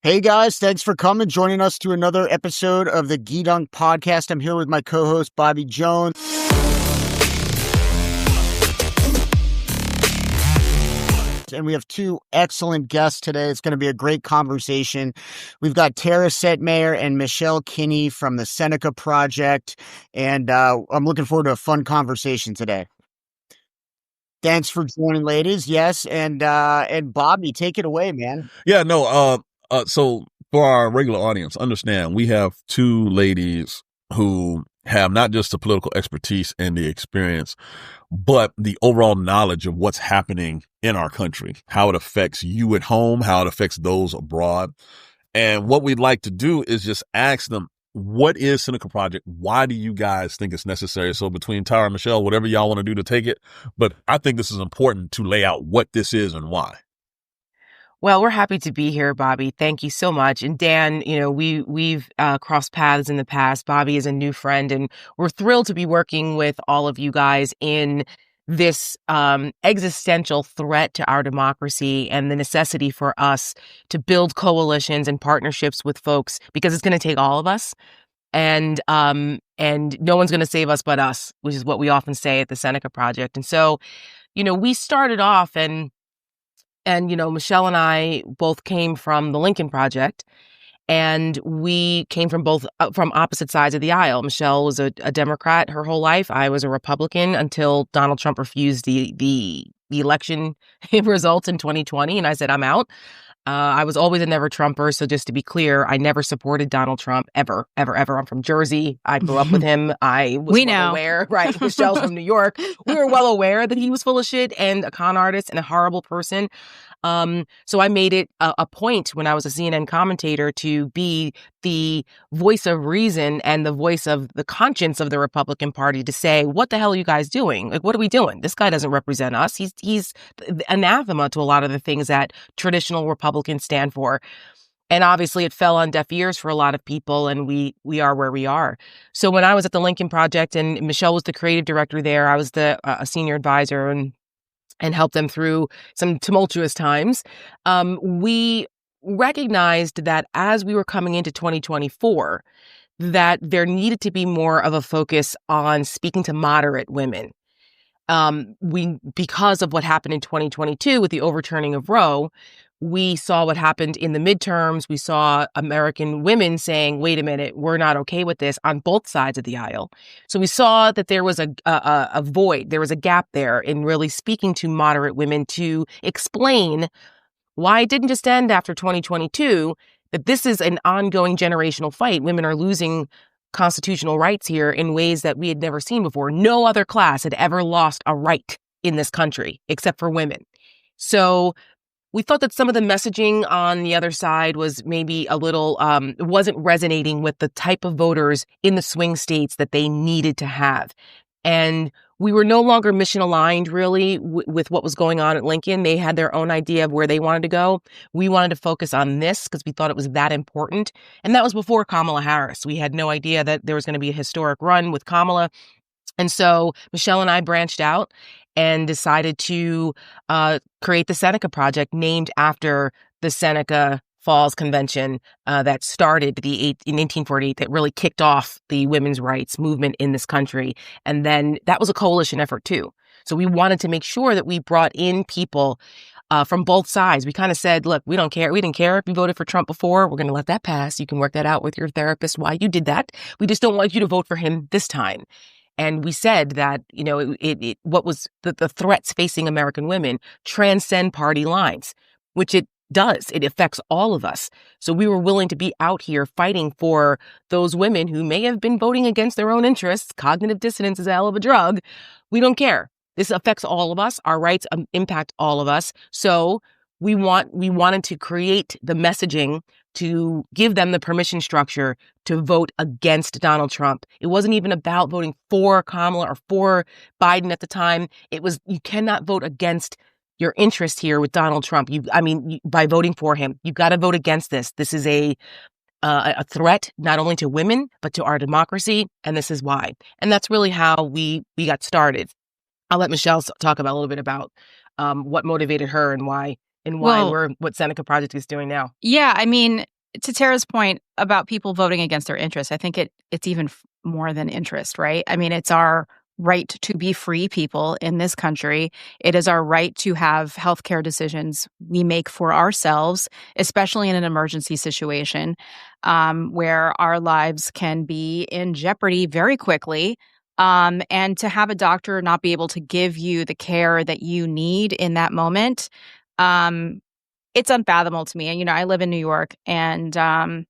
Hey guys, thanks for joining us to another episode of the Gedunk podcast. I'm here with my co-host Bobby Jones. And we have two excellent guests today. It's going to be a great conversation. We've got Setmayer and Michelle Kinney from the Seneca Project, and I'm looking forward to a fun conversation today. Thanks for joining, ladies. Yes, and Bobby, take it away, man. Yeah, no. So for our regular audience, understand we have two ladies who have not just the political expertise and the experience, but the overall knowledge of what's happening in our country, how it affects you at home, how it affects those abroad. And what we'd like to do is just ask them, what is Seneca Project? Why do you guys think it's necessary? So between Tara and Michelle, whatever y'all want to do to take it. But I think this is important to lay out what this is and why. Well, we're happy to be here, Bobby. Thank you so much. And Dan, we've crossed paths in the past. Bobby is a new friend, and we're thrilled to be working with all of you guys in this existential threat to our democracy and the necessity for us to build coalitions and partnerships with folks, because it's going to take all of us. And no one's going to save us but us, which is what we often say at the Seneca Project. And so, we started off and Michelle and I both came from the Lincoln Project, and we came from from opposite sides of the aisle. Michelle was a Democrat her whole life. I was a Republican until Donald Trump refused the election results in 2020, and I said, I'm out. I was always a never Trumper. So just to be clear, I never supported Donald Trump ever, ever, ever. I'm from Jersey. I grew up with him. I was aware, right? Michelle's from New York. We were well aware that he was full of shit and a con artist and a horrible person. So I made it a point when I was a CNN commentator to be the voice of reason and the voice of the conscience of the Republican Party to say, what the hell are you guys doing? Like, what are we doing? This guy doesn't represent us. He's anathema to a lot of the things that traditional Republicans stand for. And obviously it fell on deaf ears for a lot of people, and we are where we are. So when I was at the Lincoln Project and Michelle was the creative director there, I was a senior advisor and helped them through some tumultuous times. We recognized that as we were coming into 2024, that there needed to be more of a focus on speaking to moderate women. Because of what happened in 2022 with the overturning of Roe, we saw what happened in the midterms. We saw American women saying, wait a minute, we're not okay with this on both sides of the aisle. So we saw that there was a void. There was a gap there in really speaking to moderate women to explain why it didn't just end after 2022, that this is an ongoing generational fight. Women are losing constitutional rights here in ways that we had never seen before. No other class had ever lost a right in this country except for women. So we thought that some of the messaging on the other side was maybe a little, wasn't resonating with the type of voters in the swing states that they needed to have. And we were no longer mission aligned, really, with what was going on at Lincoln. They had their own idea of where they wanted to go. We wanted to focus on this because we thought it was that important. And that was before Kamala Harris. We had no idea that there was going to be a historic run with Kamala. And so Michelle and I branched out and decided to create the Seneca Project, named after the Seneca Falls Convention that started in 1848, that really kicked off the women's rights movement in this country. And then that was a coalition effort too. So we wanted to make sure that we brought in people from both sides. We kind of said, look, we don't care. We didn't care if you voted for Trump before. We're going to let that pass. You can work that out with your therapist why you did that. We just don't want you to vote for him this time. And we said that, what was the threats facing American women transcend party lines, which it does. It affects all of us. So we were willing to be out here fighting for those women who may have been voting against their own interests. Cognitive dissonance is a hell of a drug. We don't care. This affects all of us. Our rights impact all of us. So we wanted to create the messaging to give them the permission structure to vote against Donald Trump. It wasn't even about voting for Kamala or for Biden at the time. It was, you cannot vote against your interest here with Donald Trump. By voting for him, you've got to vote against this. This is a threat not only to women, but to our democracy. And this is why. And that's really how we got started. I'll let Michelle talk about a little bit about what motivated her and why what Seneca Project is doing now. Yeah, I mean, to Tara's point about people voting against their interests, I think it's even more than interest, right? I mean, it's our right to be free people in this country. It is our right to have healthcare decisions we make for ourselves, especially in an emergency situation where our lives can be in jeopardy very quickly. And to have a doctor not be able to give you the care that you need in that moment, it's unfathomable to me. And, I live in New York, and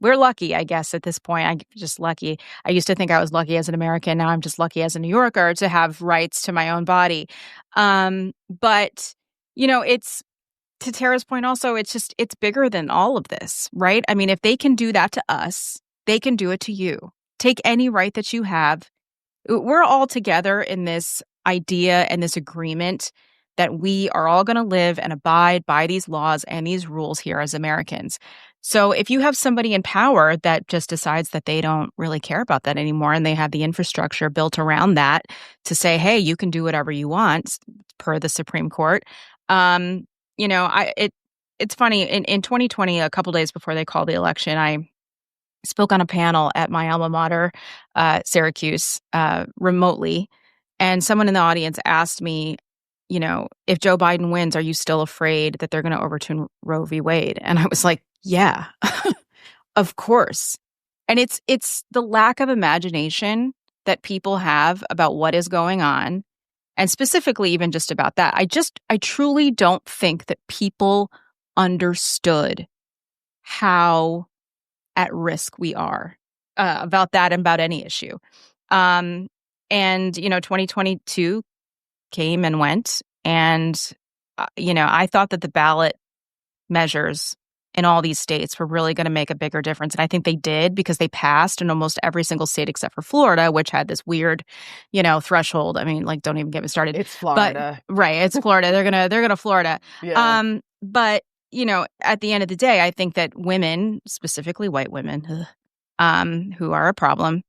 we're lucky, I guess, at this point. I'm just lucky. I used to think I was lucky as an American. Now I'm just lucky as a New Yorker to have rights to my own body. But, it's, to Tara's point also, it's bigger than all of this, right? I mean, if they can do that to us, they can do it to you. Take any right that you have. We're all together in this idea and this agreement that we are all going to live and abide by these laws and these rules here as Americans. So if you have somebody in power that just decides that they don't really care about that anymore, and they have the infrastructure built around that to say, hey, you can do whatever you want per the Supreme Court. It's funny. In 2020, a couple days before they called the election, I spoke on a panel at my alma mater, Syracuse, remotely. And someone in the audience asked me, if Joe Biden wins, are you still afraid that they're going to overturn Roe v. Wade? And I was like, yeah, of course. And it's the lack of imagination that people have about what is going on. And specifically, even just about that, I truly don't think that people understood how at risk we are about that and about any issue. And 2022 came and went. And, I thought that the ballot measures in all these states were really going to make a bigger difference. And I think they did, because they passed in almost every single state except for Florida, which had this weird, threshold. I mean, don't even get me started. It's Florida. But, right. It's Florida. They're going to Florida. Yeah. But, at the end of the day, I think that women, specifically white women, who are a problem,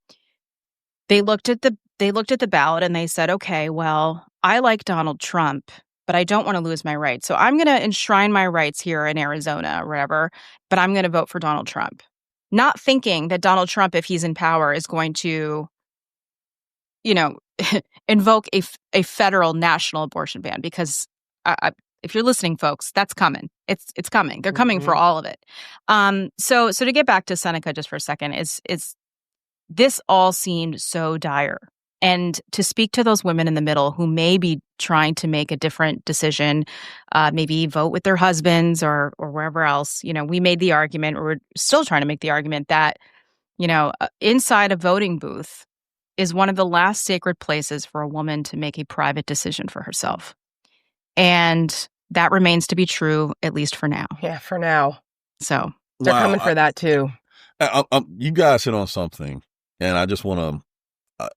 they looked at the ballot and they said, okay, well, I like Donald Trump, but I don't want to lose my rights. So I'm going to enshrine my rights here in Arizona or wherever, but I'm going to vote for Donald Trump. Not thinking that Donald Trump, if he's in power, is going to, invoke a federal national abortion ban, because if you're listening, folks, that's coming. It's coming. They're coming for all of it. So to get back to Seneca just for a second, is this all seemed so dire. And to speak to those women in the middle who may be trying to make a different decision, maybe vote with their husbands or wherever else, we made the argument, or we're still trying to make the argument that, inside a voting booth is one of the last sacred places for a woman to make a private decision for herself. And that remains to be true, at least for now. Yeah, for now. So they're coming for that too. You guys hit on something, and I just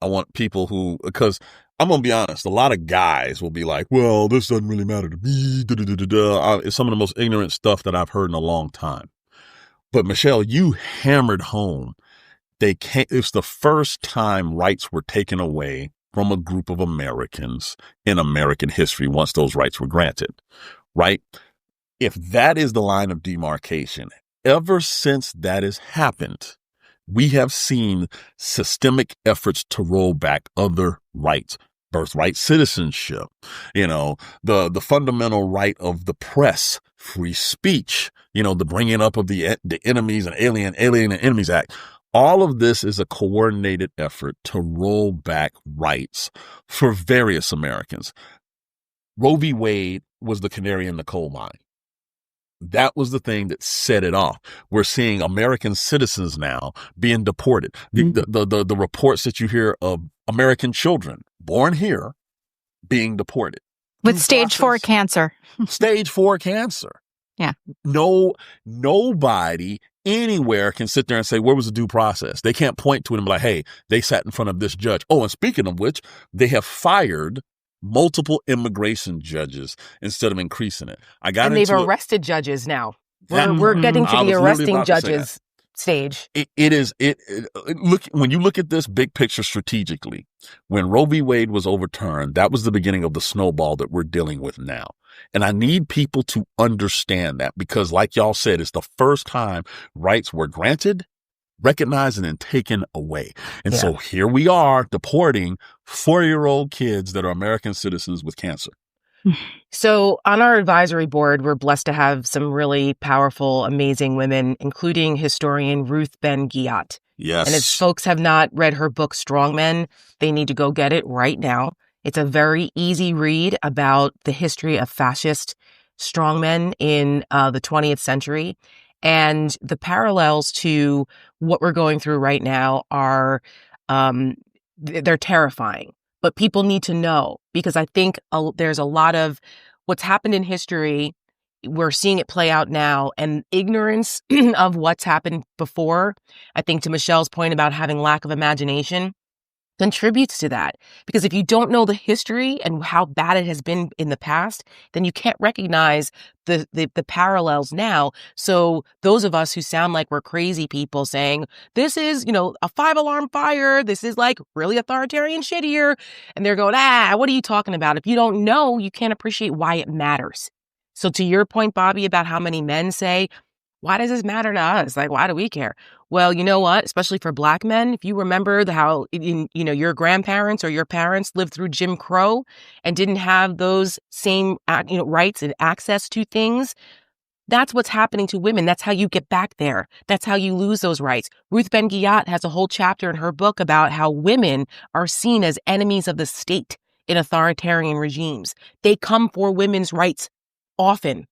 I want people who, because I'm going to be honest, a lot of guys will be like, well, this doesn't really matter to me. It's some of the most ignorant stuff that I've heard in a long time. But Michelle, you hammered home. It's the first time rights were taken away from a group of Americans in American history once those rights were granted, right? If that is the line of demarcation, ever since that has happened, we have seen systemic efforts to roll back other rights, birthright citizenship, the fundamental right of the press, free speech, the bringing up of the Enemies and Alien and Enemies Act. All of this is a coordinated effort to roll back rights for various Americans. Roe v. Wade was the canary in the coal mine. That was the thing that set it off. We're seeing American citizens now being deported. The reports that you hear of American children born here being deported. With stage 4 cancer. Stage 4 cancer. Yeah. Nobody anywhere can sit there and say, where was the due process? They can't point to it and be like, hey, they sat in front of this judge. Oh, and speaking of which, they have fired multiple immigration judges instead of increasing it. And they've arrested judges now. We're getting to the arresting judges stage. Look, when you look at this big picture strategically, when Roe v. Wade was overturned, that was the beginning of the snowball that we're dealing with now. And I need people to understand that, because like y'all said, it's the first time rights were granted, recognized, and then taken away. And so here we are deporting 4-year-old kids that are American citizens with cancer. So on our advisory board, we're blessed to have some really powerful, amazing women, including historian Ruth Ben-Ghiat. Yes. And if folks have not read her book, Strong Men, they need to go get it right now. It's a very easy read about the history of fascist strongmen in the 20th century. And the parallels to what we're going through right now are, they're terrifying. But people need to know, because I think there's a lot of what's happened in history. We're seeing it play out now, and ignorance of what's happened before, I think to Michelle's point about having lack of imagination, contributes to that. Because if you don't know the history and how bad it has been in the past, then you can't recognize the parallels now. So those of us who sound like we're crazy people saying, this is, a 5-alarm fire, this is like really authoritarian shit here. And they're going, what are you talking about? If you don't know, you can't appreciate why it matters. So to your point, Bobby, about how many men say, why does this matter to us? Like, why do we care? Well, you know what? Especially for Black men, if you remember how your grandparents or your parents lived through Jim Crow and didn't have those same rights and access to things, that's what's happening to women. That's how you get back there. That's how you lose those rights. Ruth Ben-Ghiat has a whole chapter in her book about how women are seen as enemies of the state in authoritarian regimes. They come for women's rights often.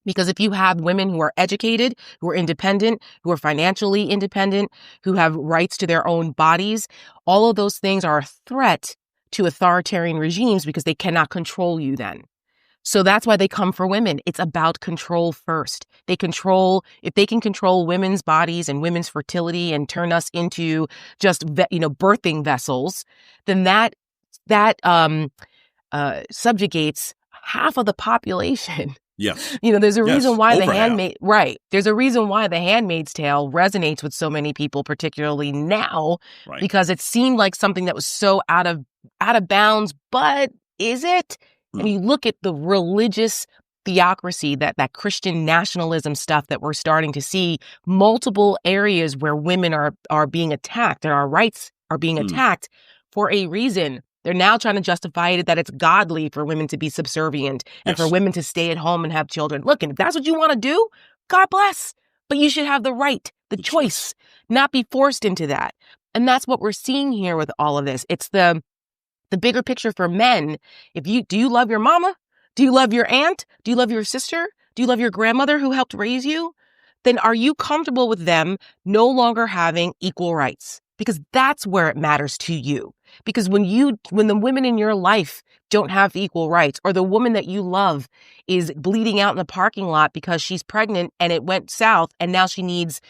Because if you have women who are educated, who are independent, who are financially independent, who have rights to their own bodies, all of those things are a threat to authoritarian regimes because they cannot control you then. So that's why they come for women. It's about control first. If they can control women's bodies and women's fertility and turn us into just, birthing vessels, then that subjugates half of the population. Yes. There's a reason why There's a reason why The Handmaid's Tale resonates with so many people, particularly now, because it seemed like something that was so out of bounds. But is it? And you look at the religious theocracy, that Christian nationalism stuff that we're starting to see, multiple areas where women are being attacked and our rights are being attacked for a reason. They're now trying to justify it that it's godly for women to be subservient and for women to stay at home and have children. Look, and if that's what you want to do, God bless. But you should have the right, the choice, not be forced into that. And that's what we're seeing here with all of this. It's the bigger picture for men. Do you love your mama? Do you love your aunt? Do you love your sister? Do you love your grandmother who helped raise you? Then are you comfortable with them no longer having equal rights? Because that's where it matters to you. Because when the women in your life don't have equal rights, or the woman that you love is bleeding out in the parking lot because she's pregnant and it went south and now she needs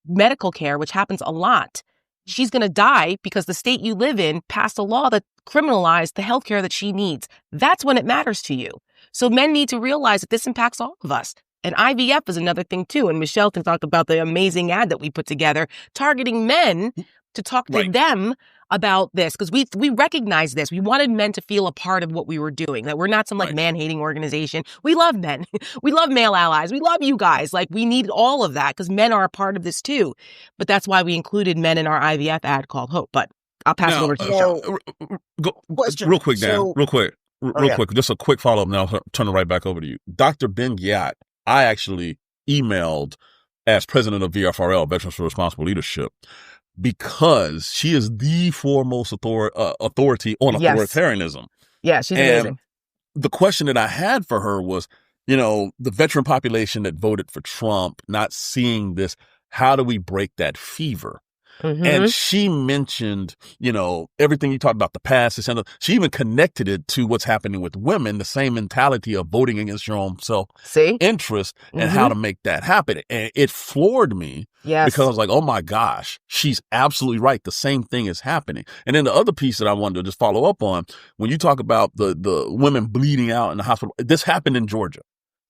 medical care, which happens a lot, she's going to die because the state you live in passed a law that criminalized the health care that she needs. That's when it matters to you. So men need to realize that this impacts all of us. And IVF is another thing too. And Michelle can talk about the amazing ad that we put together targeting men to talk to them about this, because we recognize this. We wanted men to feel a part of what we were doing, that we're not some man-hating organization. We love men. We love male allies. We love you guys. We need all of that because men are a part of this too. But that's why we included men in our IVF ad called Hope. But I'll pass it over to Michelle. Real quick, Dan. Real quick. Just a quick follow-up now. I'll turn it right back over to you. Dr. Ben-Ghiat, I actually emailed as president of VFRL, Veterans for Responsible Leadership, because she is the foremost authority on authoritarianism. Yeah, she's amazing. The question that I had for her was, the veteran population that voted for Trump, not seeing this, how do we break that fever? Mm-hmm. And she mentioned, everything you talked about, the past. She even connected it to what's happening with women, the same mentality of voting against your own self-interest and how to make that happen. And it floored me because I was like, oh my gosh, she's absolutely right. The same thing is happening. And then the other piece that I wanted to just follow up on, when you talk about the women bleeding out in the hospital, this happened in Georgia.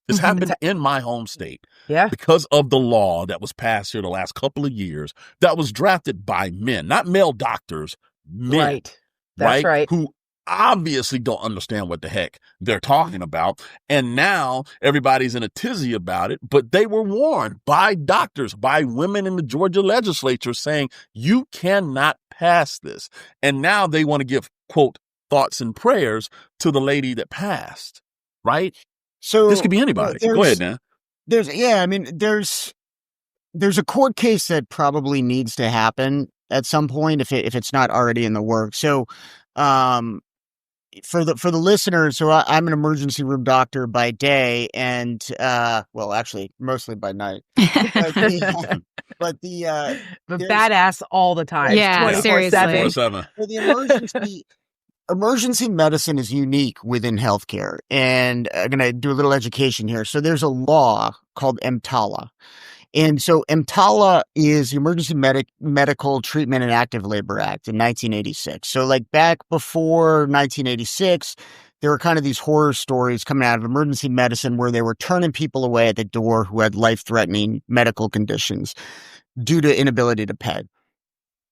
This happened in my home state. Yeah. Because of the law that was passed here the last couple of years that was drafted by men, not male doctors, men. Right. That's right. Who obviously don't understand what the heck they're talking about. And now everybody's in a tizzy about it, but they were warned by doctors, by women in the Georgia legislature saying, you cannot pass this. And now they want to give, quote, thoughts and prayers to the lady that passed, right? So this could be anybody. Go ahead, man. There's a court case that probably needs to happen at some point if it's not already in the works. So, for the listeners, so I'm an emergency room doctor by day, and well, actually, mostly by night. But badass all the time. Yeah, seriously. 24/7. For the emergency medicine is unique within healthcare, and I'm going to do a little education here. So there's a law called Mtala. And so Mtala is the Emergency Medical Treatment and Active Labor Act in 1986. So like back before 1986, there were kind of these horror stories coming out of emergency medicine where they were turning people away at the door who had life-threatening medical conditions due to inability to pay.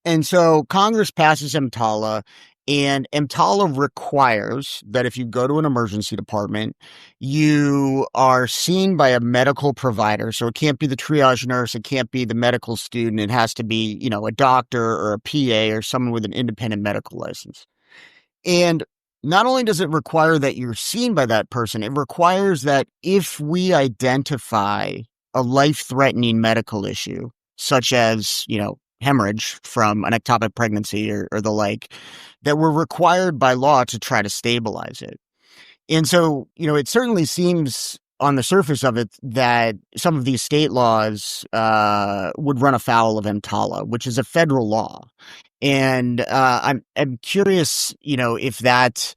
And so Congress passes Mtala, and Mtala requires that if you go to an emergency department, you are seen by a medical provider. So it can't be the triage nurse. It can't be the medical student. It has to be, a doctor or a PA or someone with an independent medical license. And not only does it require that you're seen by that person, it requires that if we identify a life-threatening medical issue, such as, hemorrhage from an ectopic pregnancy or the like, that we're required by law to try to stabilize it. And so, it certainly seems on the surface of it that some of these state laws would run afoul of Mtala, which is a federal law. And I'm curious, if that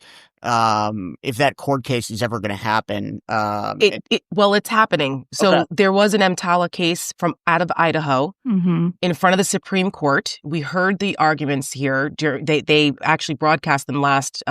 court case is ever going to happen. Well, it's happening. So Okay. There was an Mtala case from out of Idaho in front of the Supreme Court. We heard the arguments here. They actually broadcast them last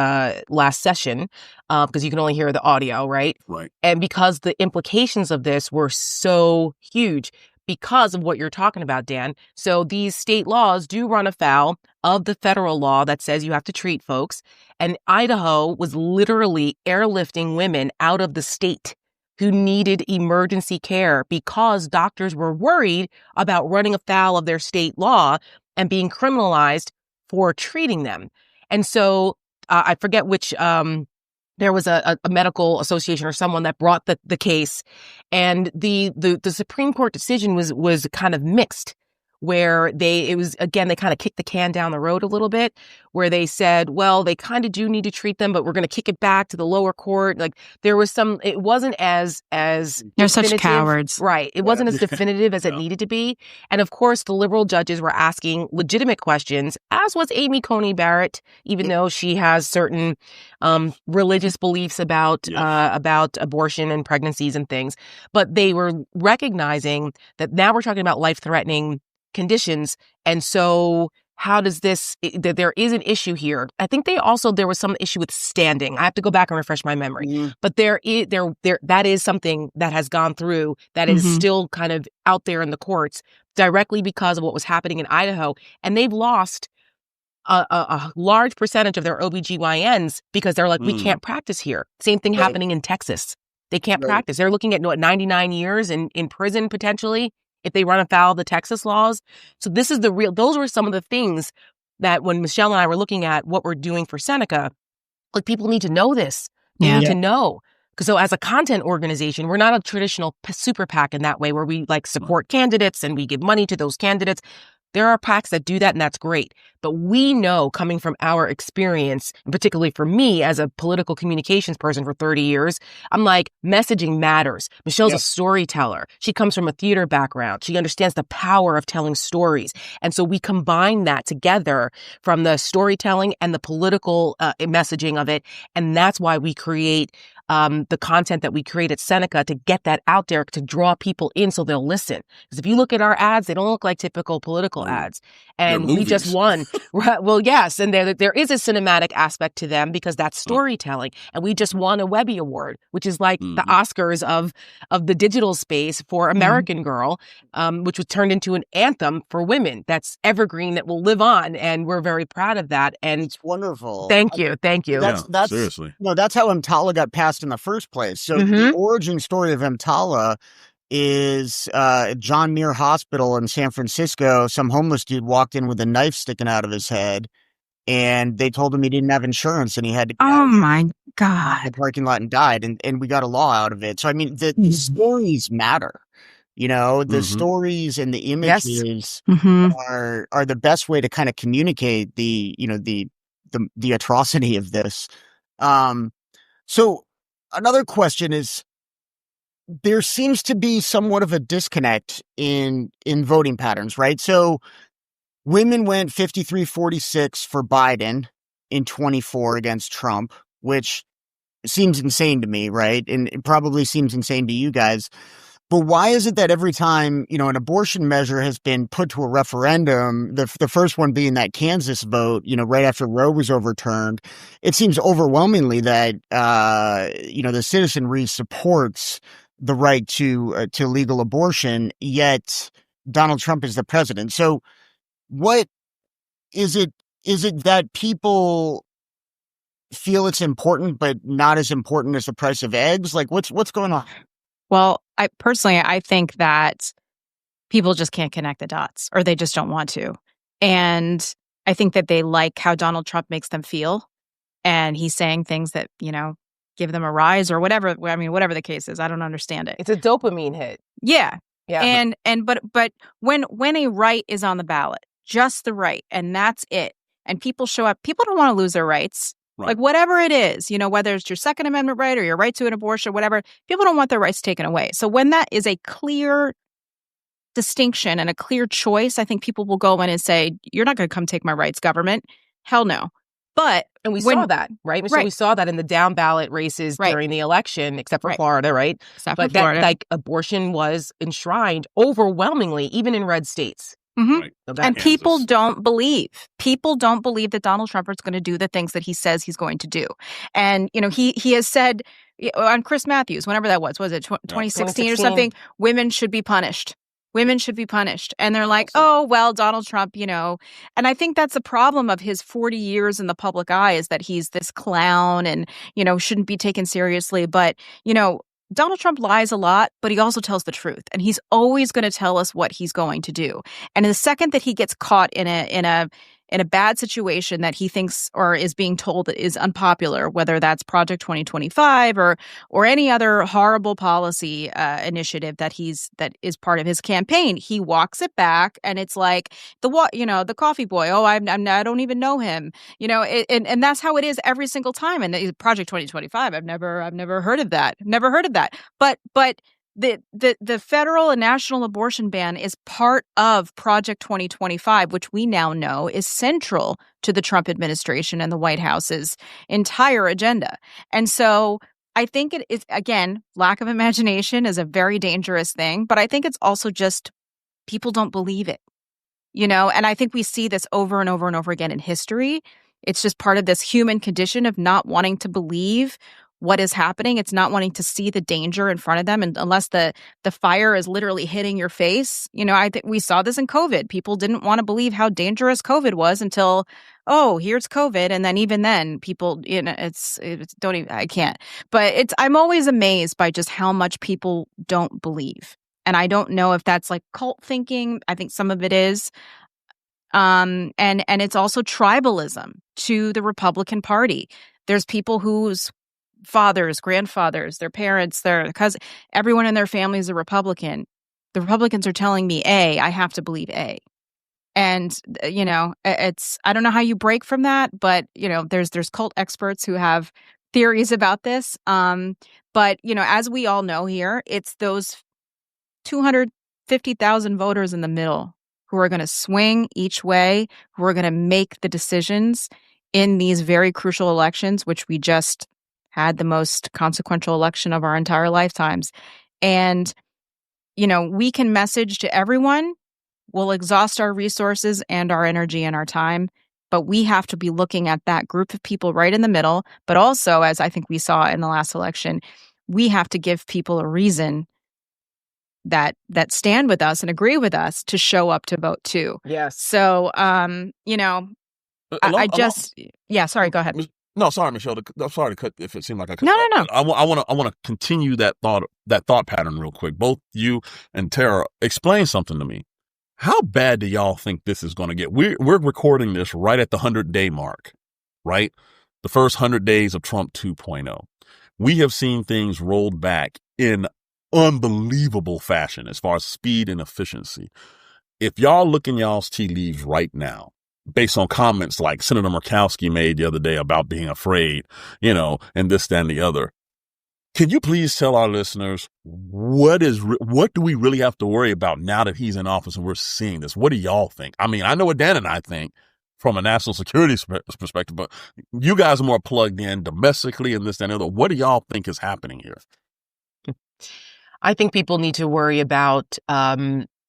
session because you can only hear the audio, right? Right. And because the implications of this were so huge because of what you're talking about, Dan. So these state laws do run afoul of the federal law that says you have to treat folks. And Idaho was literally airlifting women out of the state who needed emergency care because doctors were worried about running afoul of their state law and being criminalized for treating them. And so I forget which there was a medical association or someone that brought the case, and the Supreme Court decision was kind of mixed, where they kind of kicked the can down the road a little bit, where they said, well, they kind of do need to treat them, but we're going to kick it back to the lower court. Like there was it wasn't as they're such cowards, right? It wasn't as definitive as it needed to be, and of course, the liberal judges were asking legitimate questions, as was Amy Coney Barrett, even though she has certain religious beliefs about abortion and pregnancies and things, but they were recognizing that now we're talking about life-threatening conditions. And so how does that there is an issue here. I think there was some issue with standing. I have to go back and refresh my memory, but that is something that has gone through that is still kind of out there in the courts directly because of what was happening in Idaho. And they've lost a large percentage of their OBGYNs because they're like, we can't practice here. Same thing happening in Texas. They can't practice. They're looking at 99 years in prison potentially if they run afoul of the Texas laws. So those were some of the things that when Michelle and I were looking at what we're doing for Seneca, like people need to know this. They need to know. So as a content organization, we're not a traditional super PAC in that way where we support candidates and we give money to those candidates. There are PACs that do that, and that's great. But we know, coming from our experience, and particularly for me as a political communications person for 30 years, I'm like, messaging matters. Michelle's a storyteller. She comes from a theater background. She understands the power of telling stories. And so we combine that together from the storytelling and the political messaging of it. And that's why we create the content that we create at Seneca to get that out there, to draw people in so they'll listen. Because if you look at our ads, they don't look like typical political ads. And we just won. Well, yes. And there is a cinematic aspect to them because that's storytelling. And we just won a Webby Award, which is like the Oscars of the digital space for American Girl, which was turned into an anthem for women that's evergreen, that will live on. And we're very proud of that. And it's wonderful. Thank you. That's seriously. No, that's how Mtala got passed in the first place. So the origin story of Mtala is John Muir Hospital in San Francisco. Some homeless dude walked in with a knife sticking out of his head, and they told him he didn't have insurance and he had to get out my of God. the parking lot and died. And we got a law out of it. So, I mean, the stories matter. You know, the stories and the images are the best way to kind of communicate the atrocity of this. So another question is, there seems to be somewhat of a disconnect in voting patterns, right? So women went 53-46 for Biden in 24 against Trump, which seems insane to me, right? And it probably seems insane to you guys. But why is it that every time, an abortion measure has been put to a referendum, the first one being that Kansas vote, right after Roe was overturned, it seems overwhelmingly that, the citizenry supports the right to legal abortion, yet Donald Trump is the president. So what is it? Is it that people feel it's important, but not as important as the price of eggs? Like, what's going on? Well, I think that people just can't connect the dots, or they just don't want to. And I think that they like how Donald Trump makes them feel. And he's saying things that, give them a rise or whatever. I mean, whatever the case is, I don't understand it. It's a dopamine hit. Yeah. Yeah. But when a right is on the ballot, just the right, and that's it, and people show up, people don't want to lose their rights. Right. Like whatever it is, whether it's your Second Amendment right or your right to an abortion, whatever, people don't want their rights taken away. So when that is a clear distinction and a clear choice, I think people will go in and say, you're not going to come take my rights, government. Hell no. And we saw that, right? Michelle, we saw that in the down ballot races during the election, except for Florida, right? Except for Florida. Like abortion was enshrined overwhelmingly, even in red states. Right. And people don't believe that Donald Trump is going to do the things that he says he's going to do. And, he has said on Chris Matthews, whenever that was it 2016 or something, women should be punished. Women should be punished. And they're like, oh, well, Donald Trump, And I think that's the problem of his 40 years in the public eye, is that he's this clown and, shouldn't be taken seriously. But, Donald Trump lies a lot, but he also tells the truth. And he's always going to tell us what he's going to do. And the second that he gets caught in a bad situation that he thinks or is being told that is unpopular, whether that's Project 2025 or any other horrible policy initiative that is part of his campaign, he walks it back, and it's like the coffee boy. Oh, I don't even know him. And that's how it is every single time. And Project 2025, I've never heard of that. Never heard of that. But the federal and national abortion ban is part of Project 2025, which we now know is central to the Trump administration and the White House's entire agenda. And so I think it is, again, lack of imagination is a very dangerous thing, but I think it's also just people don't believe it, and I think we see this over and over and over again in history. It's just part of this human condition of not wanting to believe what is happening. It's not wanting to see the danger in front of them. And unless the fire is literally hitting your face, I think we saw this in COVID. People didn't want to believe how dangerous COVID was until, oh, here's COVID. And then even then people, it's don't even, I can't, but I'm always amazed by just how much people don't believe. And I don't know if that's like cult thinking. I think some of it is. And it's also tribalism to the Republican Party. There's people whose fathers, grandfathers, their parents, their cousins, everyone in their family is a Republican. The Republicans are telling me A, I have to believe A. And, it's, I don't know how you break from that, but, there's cult experts who have theories about this. But, as we all know here, it's those 250,000 voters in the middle who are going to swing each way, who are going to make the decisions in these very crucial elections, which we just had the most consequential election of our entire lifetimes. And, we can message to everyone. We'll exhaust our resources and our energy and our time. But we have to be looking at that group of people right in the middle. But also, as I think we saw in the last election, we have to give people a reason that stand with us and agree with us to show up to vote too. Yes. So, sorry, go ahead. No, sorry, Michelle. I'm sorry to cut if it seemed like I cut. No. I want to continue that thought pattern real quick. Both you and Tara, explain something to me. How bad do y'all think this is going to get? We're recording this right at the 100-day mark, right? The first 100 days of Trump 2.0. We have seen things rolled back in unbelievable fashion as far as speed and efficiency. If y'all look in y'all's tea leaves right now, based on comments like Senator Murkowski made the other day about being afraid, and this, that, and the other, can you please tell our listeners what do we really have to worry about now that he's in office and we're seeing this? What do y'all think? I mean, I know what Dan and I think from a national security perspective, but you guys are more plugged in domestically and this, that, and the other. What do y'all think is happening here? I think people need to worry about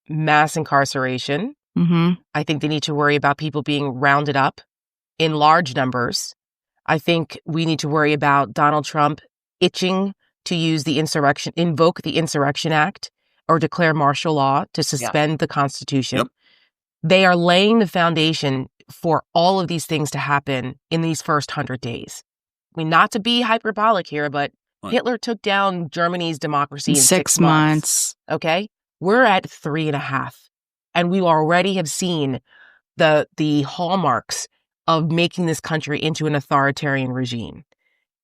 mass incarceration. Mm-hmm. I think they need to worry about people being rounded up in large numbers. I think we need to worry about Donald Trump itching to invoke the Insurrection Act or declare martial law to suspend the Constitution. Yep. They are laying the foundation for all of these things to happen in these first 100 days. I mean, not to be hyperbolic here, but Hitler took down Germany's democracy in 6 months. Okay? We're at 3.5. And we already have seen the hallmarks of making this country into an authoritarian regime.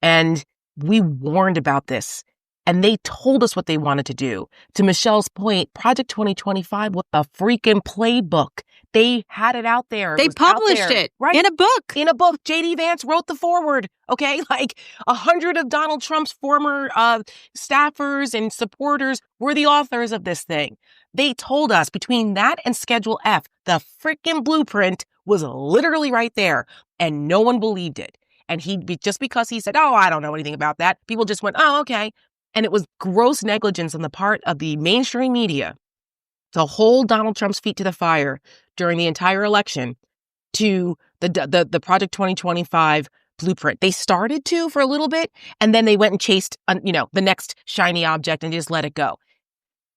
And we warned about this, and they told us what they wanted to do. To Michelle's point, Project 2025 was a freaking playbook. They had it out there. They published it right? In a book. In a book. J.D. Vance wrote the foreword, okay? Like 100 of Donald Trump's former staffers and supporters were the authors of this thing. They told us between that and Schedule F, the freaking blueprint was literally right there, and no one believed it. And just because he said, oh, I don't know anything about that, people just went, oh, okay. And it was gross negligence on the part of the mainstream media to hold Donald Trump's feet to the fire during the entire election to the Project 2025 blueprint. They started to for a little bit, and then they went and chased, the next shiny object and just let it go.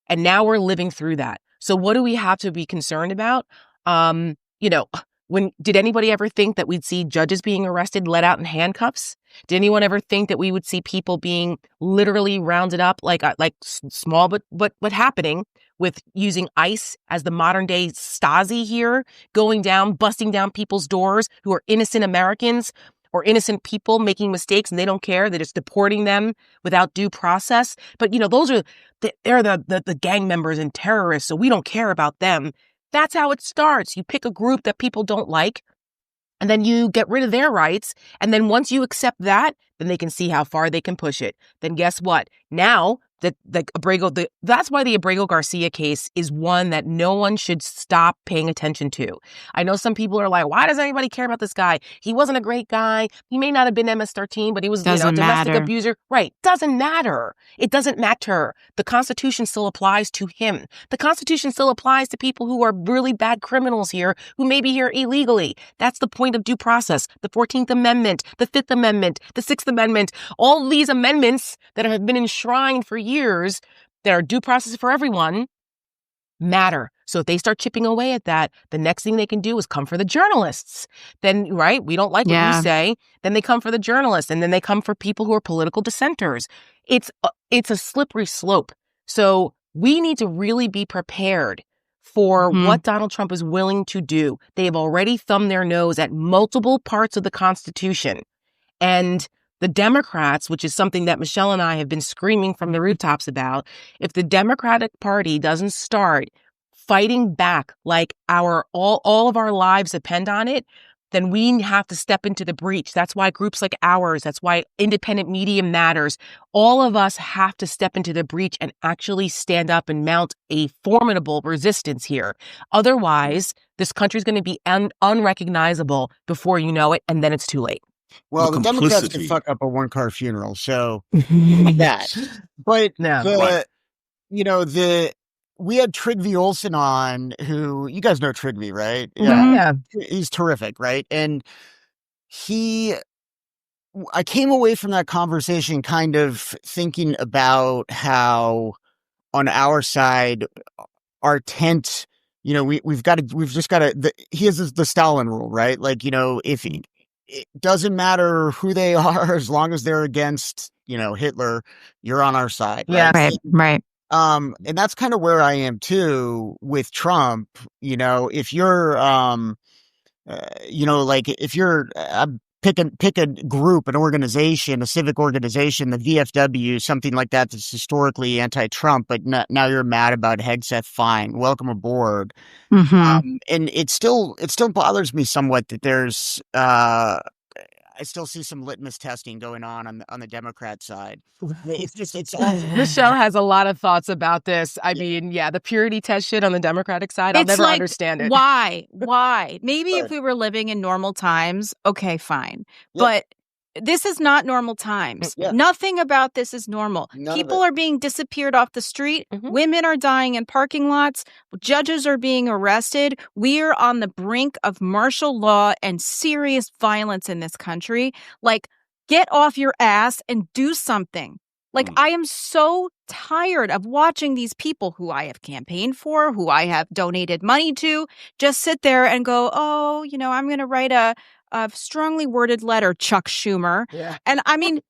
And now we're living through that. So what do we have to be concerned about? Did anybody ever think that we'd see judges being arrested, let out in handcuffs? Did anyone ever think that we would see people being literally rounded up like small, but happening with using ICE as the modern day Stasi here, going down, busting down people's doors who are innocent Americans or innocent people making mistakes and they don't care. They're just deporting them without due process. But, those are they're the gang members and terrorists. So we don't care about them. That's how it starts. You pick a group that people don't like, and then you get rid of their rights. And then once you accept that, then they can see how far they can push it. Then guess what? Now that's why the Abrego Garcia case is one that no one should stop paying attention to. I know some people are like, why does anybody care about this guy? He wasn't a great guy. He may not have been MS-13, but he was a domestic abuser. Right. Doesn't matter. It doesn't matter. The Constitution still applies to him. The Constitution still applies to people who are really bad criminals here, who may be here illegally. That's the point of due process. The 14th Amendment, the 5th Amendment, the 6th Amendment, all these amendments that have been enshrined for years that are due process for everyone matter. So if they start chipping away at that, the next thing they can do is come for the journalists. Then, right, we don't like what you say. Then they come for the journalists, and then they come for people who are political dissenters. It's a slippery slope. So we need to really be prepared for what Donald Trump is willing to do. They have already thumbed their nose at multiple parts of the Constitution. And the Democrats, which is something that Michelle and I have been screaming from the rooftops about, if the Democratic Party doesn't start fighting back like all of our lives depend on it, then we have to step into the breach. That's why groups like ours, that's why independent media matters. All of us have to step into the breach and actually stand up and mount a formidable resistance here. Otherwise, this country is going to be unrecognizable before you know it, and then it's too late. Well, the Democrats can complicity. fuck up a one-car funeral, so that. But Yeah. Right. we had Trygve Olsen on, who you guys know Trygve, right? Yeah. He's terrific, right? And I came away from that conversation kind of thinking about how on our side, our tent, we've just got to, he has the Stalin rule, right? Like, if it doesn't matter who they are, as long as they're against, Hitler, you're on our side, right? Yeah. Right. And that's kind of where I am too with Trump. If you're, like if you're, pick a group, an organization, a civic organization, the VFW, something like that that's historically anti-Trump, but now you're mad about Hegseth. Fine, welcome aboard. And it still bothers me somewhat that there's I still see some litmus testing going on the Democrat side. It's all Michelle has a lot of thoughts about this. I mean, the purity test shit on the Democratic side, I'll never understand it. Why? Maybe if we were living in normal times, okay, fine. Yep. But this is not normal times. Yeah. Nothing about this is normal. People are being disappeared off the street. Women are dying in parking lots. Judges are being arrested. We are on the brink of martial law and serious violence in this country. Like, get off your ass and do something. Like, I am so tired of watching these people who I have campaigned for, who I have donated money to, just sit there and go, oh, I'm going to write a strongly worded letter, Chuck Schumer. Yeah. And I mean,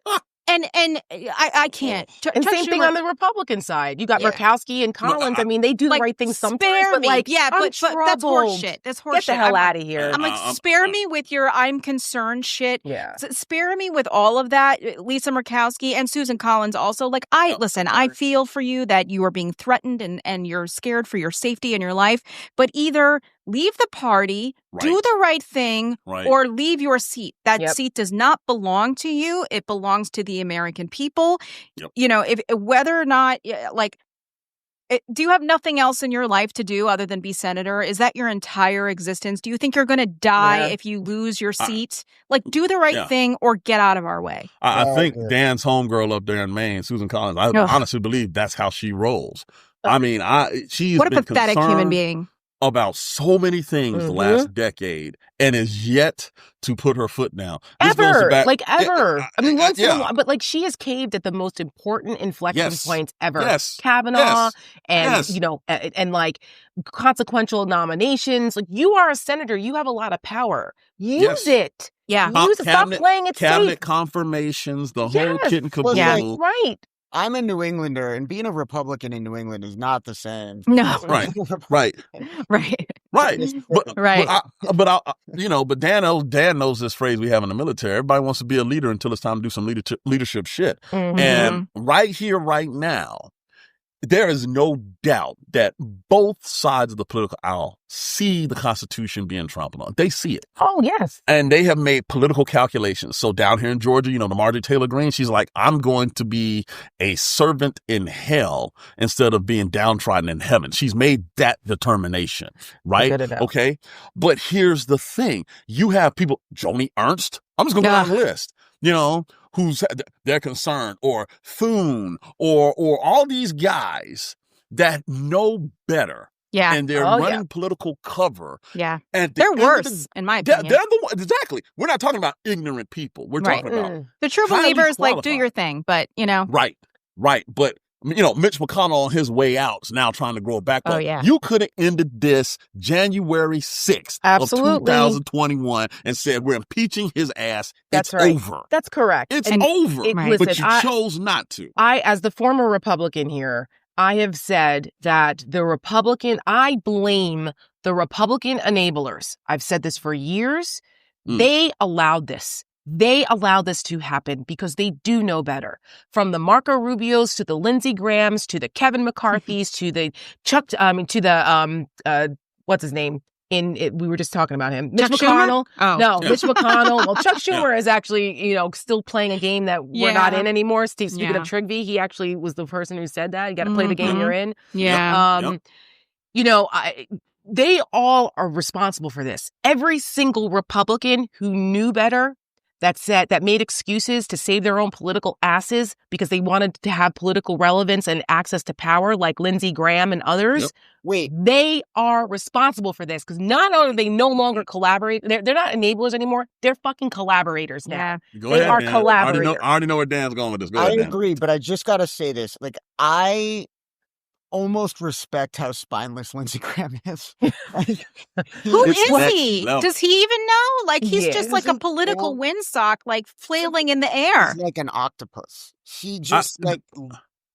and I can't. And Chuck same thing Schumer, on the Republican side. You got Murkowski and Collins. I mean, they do the right thing sometimes, spare but me. like, Yeah, I'm but that's troubled. horseshit. That's horseshit. Get the hell out of here. I'm like, spare me with your I'm concerned shit. Yeah. Spare me with all of that. Lisa Murkowski and Susan Collins also. Like, I feel for you that you are being threatened and you're scared for your safety and your life. But either leave the party, do the right thing, or leave your seat. That seat does not belong to you. It belongs to the American people. Yep. If whether or not, do you have nothing else in your life to do other than be senator? Is that your entire existence? Do you think you're going to die if you lose your seat? Do the right thing or get out of our way. I think Dan's homegirl up there in Maine, Susan Collins, I honestly believe that's how she rolls. I mean, she's what a been pathetic human being. About so many things the last decade and is yet to put her foot down. Ever. I mean, once in a while, but she has caved at the most important inflection points ever. Yes. Kavanaugh and, and consequential nominations. Like, you are a senator. You have a lot of power. Use it. Yeah. Use it. Stop playing it cabinet safe. confirmations, the whole kit and caboodle. Well, right. I'm a New Englander, and being a Republican in New England is not the same. No. Right. But Dan knows this phrase we have in the military. Everybody wants to be a leader until it's time to do some leadership shit. And right here, right now, there is no doubt that both sides of the political aisle see the Constitution being trampled on. They see it. Oh, yes. And they have made political calculations. So down here in Georgia, the Marjorie Taylor Greene, she's like, I'm going to be a servant in hell instead of being downtrodden in heaven. She's made that determination, right? Okay. But here's the thing. You have people, Joni Ernst, I'm just going to go down the list, who's they're concerned, or Thune, or all these guys that know better. Yeah. And they're running political cover. Yeah. And they're worse, in my opinion. They're the one, exactly. We're not talking about ignorant people. We're talking about the true believers, do your thing, but Right. But Mitch McConnell on his way out is now trying to grow back up. Oh, yeah. You could have ended this January 6th of 2021 and said, we're impeaching his ass. That's it's right. over. That's correct. It's over. Listen, but you chose not to. As the former Republican here, I have said that I blame the Republican enablers. I've said this for years. They allowed this. They allow this to happen because they do know better. From the Marco Rubios to the Lindsey Grahams to the Kevin McCarthys to the what's his name? We were just talking about him. Mitch McConnell. Oh. No, Mitch McConnell. Well, Chuck Schumer is actually, still playing a game that we're not in anymore. Speaking of Trygve, he actually was the person who said that. You got to play the game you're in. Yeah. They all are responsible for this. Every single Republican who knew better that made excuses to save their own political asses because they wanted to have political relevance and access to power, like Lindsey Graham and others. Yep. Wait, they are responsible for this because not only are they no longer collaborate, they're not enablers anymore. They're fucking collaborators now. Yeah. Go They ahead, are Dan. collaborators. I already know where Dan's going with this. Go I ahead, Dan. agree, but I just got to say this. Like, I almost respect how spineless Lindsey Graham is. Who It's is next he? level. Does he even know? Like, he's Yeah. just like a political windsock, like flailing in the air. He's like an octopus. He just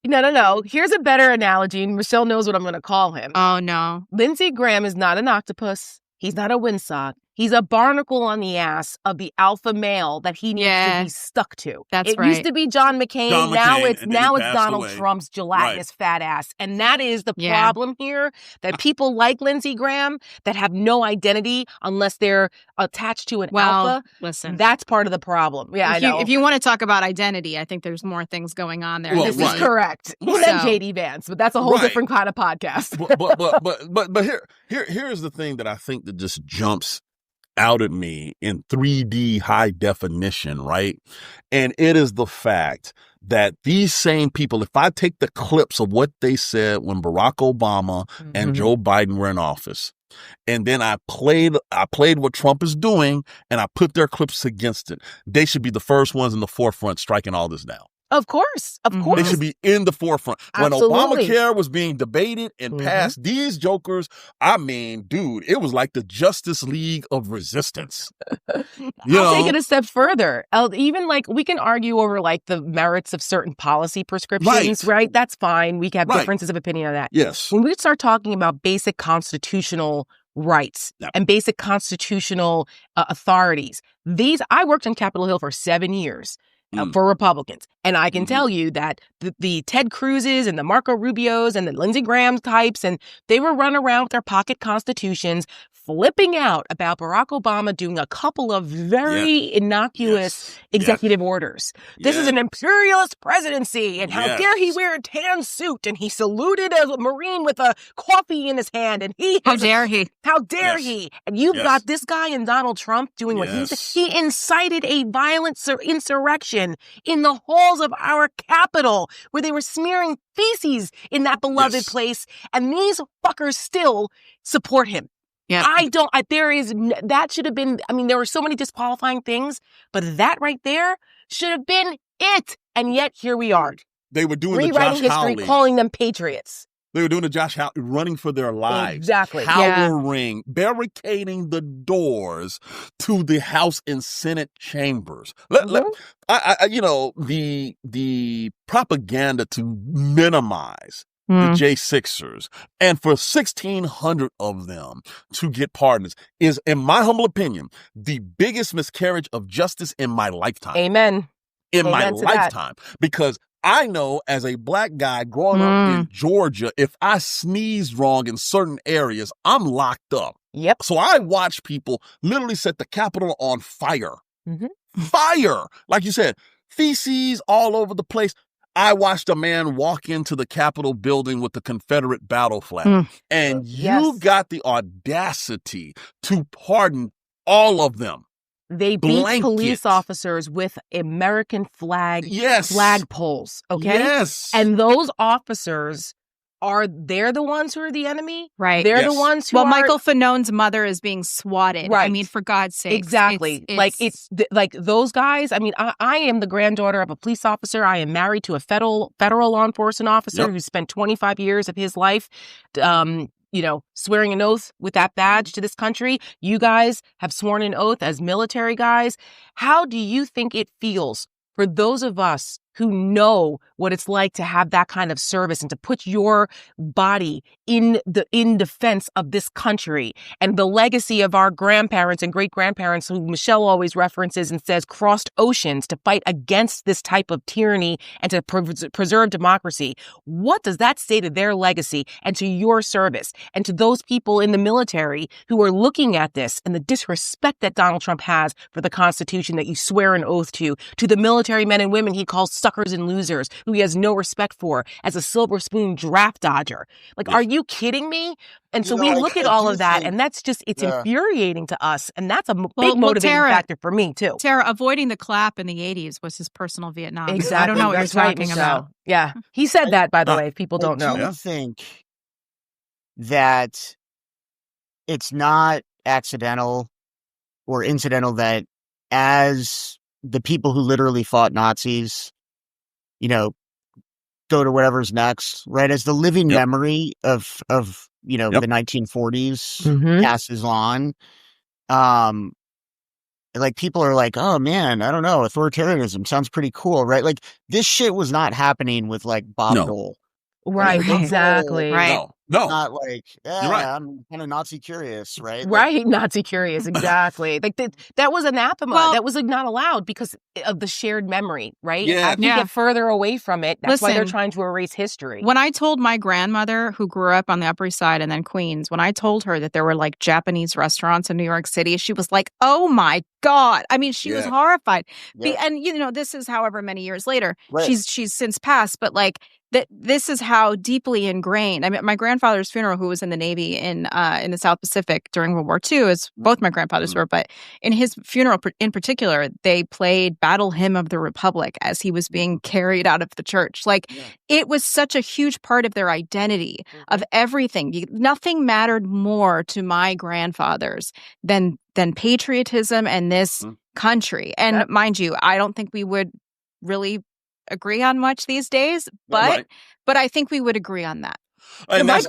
No. Here's a better analogy, and Michelle knows what I'm going to call him. Oh, no. Lindsey Graham is not an octopus. He's not a windsock. He's a barnacle on the ass of the alpha male that he needs to be stuck to. That's it right. used to be John McCain. John Now McCain, it's and then he passed Donald away. Trump's gelatinous fat ass. And that is the problem here, that people like Lindsey Graham that have no identity unless they're attached to an alpha. Listen. That's part of the problem. Yeah, I know. If you want to talk about identity, I think there's more things going on there. Well, This right. is correct. He said JD Vance, but that's a whole Right. different kind of podcast. but here's the thing that I think that just jumps out at me in 3D high definition, right? And it is the fact that these same people, if I take the clips of what they said when Barack Obama and Joe Biden were in office, and then I played what Trump is doing, and I put their clips against it, they should be the first ones in the forefront striking all this down. Of course. They should be in the forefront. Absolutely. When Obamacare was being debated and passed, these jokers, I mean, dude, it was like the Justice League of Resistance. I'll take it a step further. Even like we can argue over like the merits of certain policy prescriptions, right? That's fine. We can have differences of opinion on that. Yes. When we start talking about basic constitutional rights and basic constitutional authorities, I worked on Capitol Hill for 7 years. For Republicans. And I can tell you that the Ted Cruzes and the Marco Rubios and the Lindsey Graham types, and they were running around with their pocket constitutions, flipping out about Barack Obama doing a couple of very innocuous executive orders. This is an imperialist presidency, and how dare he wear a tan suit, and he saluted a Marine with a coffee in his hand, and How dare he? How dare he? And you've got this guy and Donald Trump doing what he incited a violent insurrection in the halls of our Capitol, where they were smearing feces in that beloved place, and these fuckers still support him. Yeah, that should have been, I mean, there were so many disqualifying things, but that right there should have been it. And yet here we are. They were doing rewriting the Josh history, Hawley. calling them patriots. They were doing the Josh Hawley, running for their lives. Exactly. Howling, barricading the doors to the House and Senate chambers. The propaganda to minimize the J6ers and for 1,600 of them to get pardons is, in my humble opinion, the biggest miscarriage of justice in my lifetime. Amen. In my lifetime. Because I know as a black guy growing up in Georgia, if I sneezed wrong in certain areas, I'm locked up. Yep. So I watch people literally set the Capitol on fire. Fire! Like you said, feces all over the place. I watched a man walk into the Capitol building with the Confederate battle flag. And you got the audacity to pardon all of them. They beat police officers with American flag flagpoles, okay? Yes. And those officers they're the ones who are the enemy? Right. They're the ones who Michael Fanone's mother is being swatted. Right. I mean, for God's sake. Exactly. It's like those guys. I mean, I am the granddaughter of a police officer. I am married to a federal law enforcement officer who spent 25 years of his life swearing an oath with that badge to this country. You guys have sworn an oath as military guys. How do you think it feels for those of us who know what it's like to have that kind of service and to put your body in defense of this country and the legacy of our grandparents and great-grandparents, who Michelle always references and says crossed oceans to fight against this type of tyranny and to preserve democracy? What does that say to their legacy and to your service and to those people in the military who are looking at this and the disrespect that Donald Trump has for the Constitution that you swear an oath to the military men and women he calls suckers and losers who he has no respect for as a silver spoon draft dodger. Like, are you kidding me? And so we look at all of that, and that's just, it's infuriating to us. And that's a big motivating factor for me, too. Tara, avoiding the clap in the 80s was his personal Vietnam. Exactly. I don't know what you're talking about. Yeah. He said that, by the way, if people don't know. I think that it's not accidental or incidental that as the people who literally fought Nazis, you know, go to whatever's next, right? As the living memory of you know, the 1940s passes on, like people are like, oh man, I don't know, authoritarianism sounds pretty cool, right? Like this shit was not happening with like Bob Dole. Right, exactly. Right. No. Not like, You're right. I'm kind of Nazi curious, right? Right, Like, Nazi curious, exactly. Like that was anathema. Well, that was like not allowed because of the shared memory, right? Yeah. As we get further away from it, that's why they're Listen, trying to erase history. When I told my grandmother, who grew up on the Upper East Side and then Queens, when I told her that there were like Japanese restaurants in New York City, she was like, oh my God. I mean, she was horrified. And, you know, this is however many years later. Right. She's since passed, but like, this is how deeply ingrained. I mean, my grandfather's funeral, who was in the Navy in the South Pacific during World War II, as both my grandfathers were, but in his funeral in particular, they played Battle Hymn of the Republic as he was being carried out of the church. Like, it was such a huge part of their identity, of everything. Nothing mattered more to my grandfathers than patriotism and this country. And mind you, I don't think we would really agree on much these days, but I think we would agree on that. And my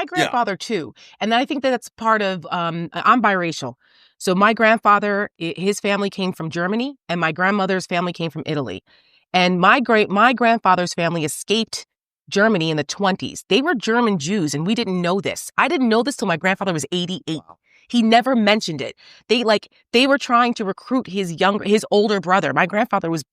grandfather too, and I think that's part of. I'm biracial, so my grandfather, his family came from Germany, and my grandmother's family came from Italy, and my grandfather's family escaped Germany in the 1920s. They were German Jews, and we didn't know this. I didn't know this till my grandfather was 88. Wow. He never mentioned it. They were trying to recruit his older brother. My grandfather was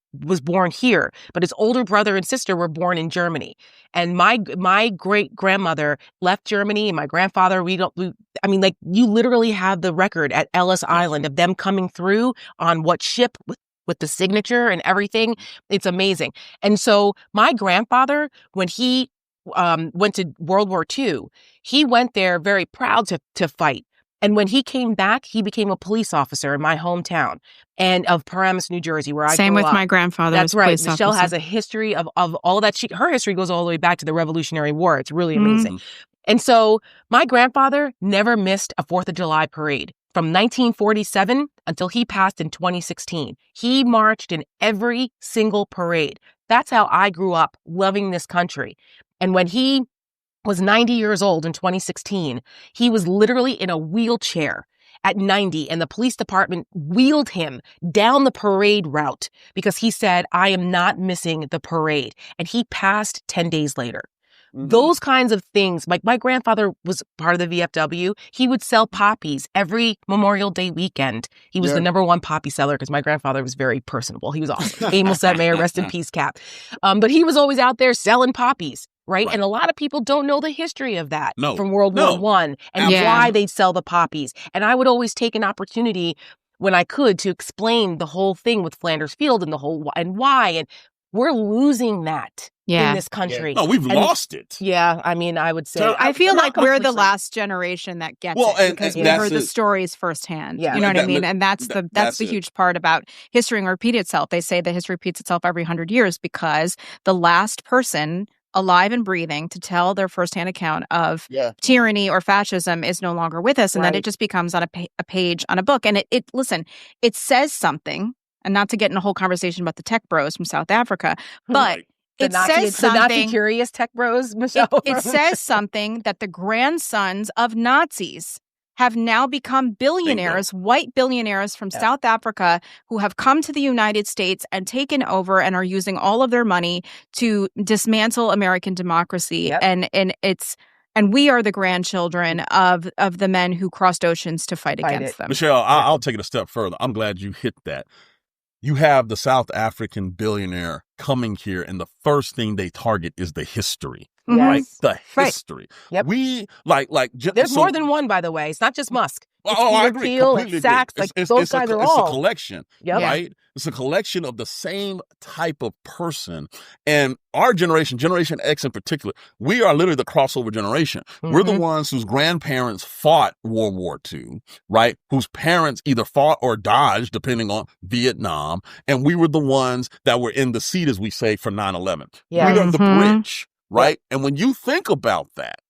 born here, but his older brother and sister were born in Germany. And my great grandmother left Germany, and my grandfather, I mean, like, you literally have the record at Ellis Island of them coming through on what ship with the signature and everything. It's amazing. And so my grandfather, when he went to World War II, he went there very proud to fight. And when he came back, he became a police officer in my hometown and of Paramus, New Jersey, where I grew up. Same with my grandfather. That's right. Michelle has a history of all of that. Her history goes all the way back to the Revolutionary War. It's really amazing. And so my grandfather never missed a 4th of July parade. From 1947 until he passed in 2016, he marched in every single parade. That's how I grew up loving this country. And when he was 90 years old in 2016, he was literally in a wheelchair at 90, and the police department wheeled him down the parade route because he said, I am not missing the parade. And he passed 10 days later. Those kinds of things. Like, my grandfather was part of the VFW. He would sell poppies every Memorial Day weekend. He was the #1 poppy seller because my grandfather was very personable. He was awesome. Emil Setmayer, rest in peace, Cap. But he was always out there selling poppies. Right? And a lot of people don't know the history of that from World War I and why they'd sell the poppies. And I would always take an opportunity when I could to explain the whole thing with Flanders Field and and why. And we're losing that in this country. No, we've lost it. Yeah, I mean, I would say. So I feel like we're the last generation that gets it because we heard the stories firsthand. Yeah. You know what I mean? And that's the huge part about history and repeat itself. They say that history repeats itself every 100 years because the last person alive and breathing to tell their firsthand account of tyranny or fascism is no longer with us, and then it just becomes on a page on a book. And it says something, and not to get in a whole conversation about the tech bros from South Africa, but it says something. The Nazi curious tech bros, Michelle. It says something that the grandsons of Nazis have now become billionaires, white billionaires from South Africa who have come to the United States and taken over and are using all of their money to dismantle American democracy. And we are the grandchildren of the men who crossed oceans to fight against them. Michelle, I'll take it a step further. I'm glad you hit that. You have the South African billionaire coming here, and the first thing they target is the history. Right? The history. Yep. We there's more than one, by the way. It's not just Musk. It's I agree. Peel, it's Sachs. Like, those guys are all. It's a collection, right? It's a collection of the same type of person. And our generation, Generation X in particular, we are literally the crossover generation. We're the ones whose grandparents fought World War II, right? Whose parents either fought or dodged, depending on Vietnam. And we were the ones that were in the seat, as we say, for 9/11. Yeah. We are the bridge, right? And when you think about that,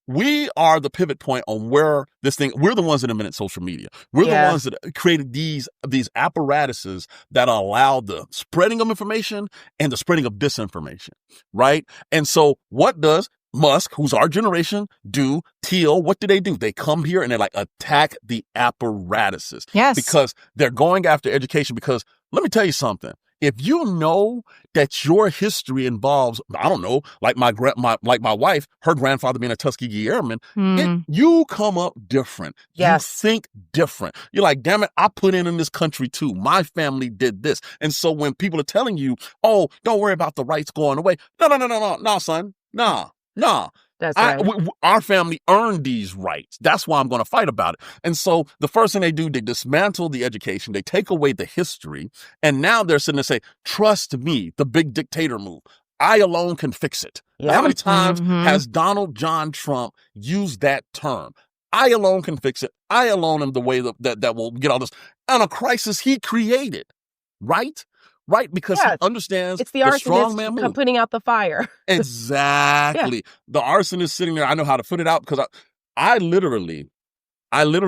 we are the pivot point on where this thing, we're the ones that invented social media. We're the ones that created these apparatuses that allow the spreading of information and the spreading of disinformation, right? And so what does Musk, who's our generation, do? Teal, what do? They come here and they like attack the apparatuses. Yes. Because they're going after education. Because let me tell you something. If you know that your history involves, I don't know, like my wife, her grandfather being a Tuskegee Airman, you come up different. Yes. You think different. You're like, damn it, I put in this country too. My family did this. And so when people are telling you, oh, don't worry about the rights going away. No, son. Nah. That's right. Our family earned these rights. That's why I'm going to fight about it. And so the first thing they do, they dismantle the education. They take away the history. And now they're sitting there saying, trust me, the big dictator move. I alone can fix it. Yeah. How many times has Donald John Trump used that term? I alone can fix it. I alone am the way that will get all this on a crisis he created, right? Right, because he understands it's the strong man move. Putting out the fire. Exactly. The arsonist sitting there. I know how to put it out because I literally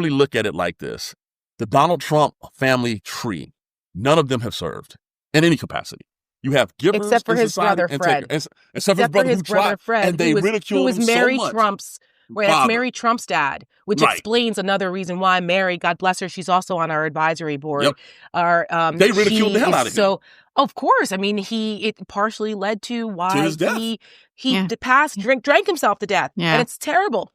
look at it like this. The Donald Trump family tree, none of them have served in any capacity. You have givers except for in his society brother Fred. Except for his brother Fred, and they ridiculed him so Mary much. Trump's. Right, that's Mary Trump's dad, which explains another reason why Mary, God bless her, she's also on our advisory board. Yep. They ridiculed the hell out of him. So, of course, I mean, it partially led to why his death. he drank himself to death, and it's terrible.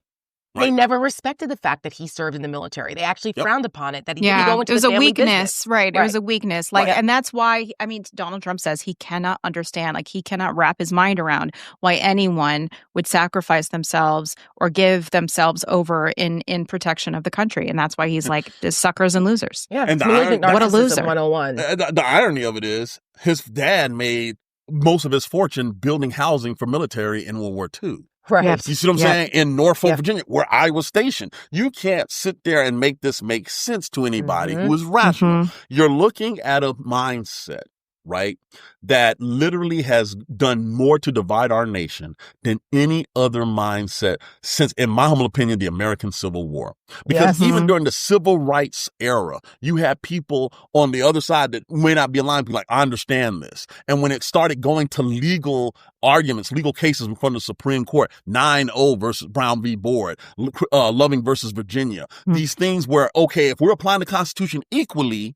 Right. They never respected the fact that he served in the military. They actually frowned upon it, that he didn't go into it was the a family weakness, business. right? It was a weakness, and that's why. I mean, Donald Trump says he cannot understand, he cannot wrap his mind around why anyone would sacrifice themselves or give themselves over in protection of the country, and that's why he's like, suckers and losers. Yeah, and what a loser! 101. The irony of it is, his dad made most of his fortune building housing for military in World War II. Right. You see what I'm saying? In Norfolk, Virginia, where I was stationed. You can't sit there and make this make sense to anybody who is rational. You're looking at a mindset, right, that literally has done more to divide our nation than any other mindset since, in my humble opinion, the American Civil War. Because even during the civil rights era, you had people on the other side that may not be aligned, be like, I understand this. And when it started going to legal arguments, legal cases in front of the Supreme Court, 9-0 versus Brown v. Board, Loving versus Virginia, these things where, okay, if we're applying the Constitution equally,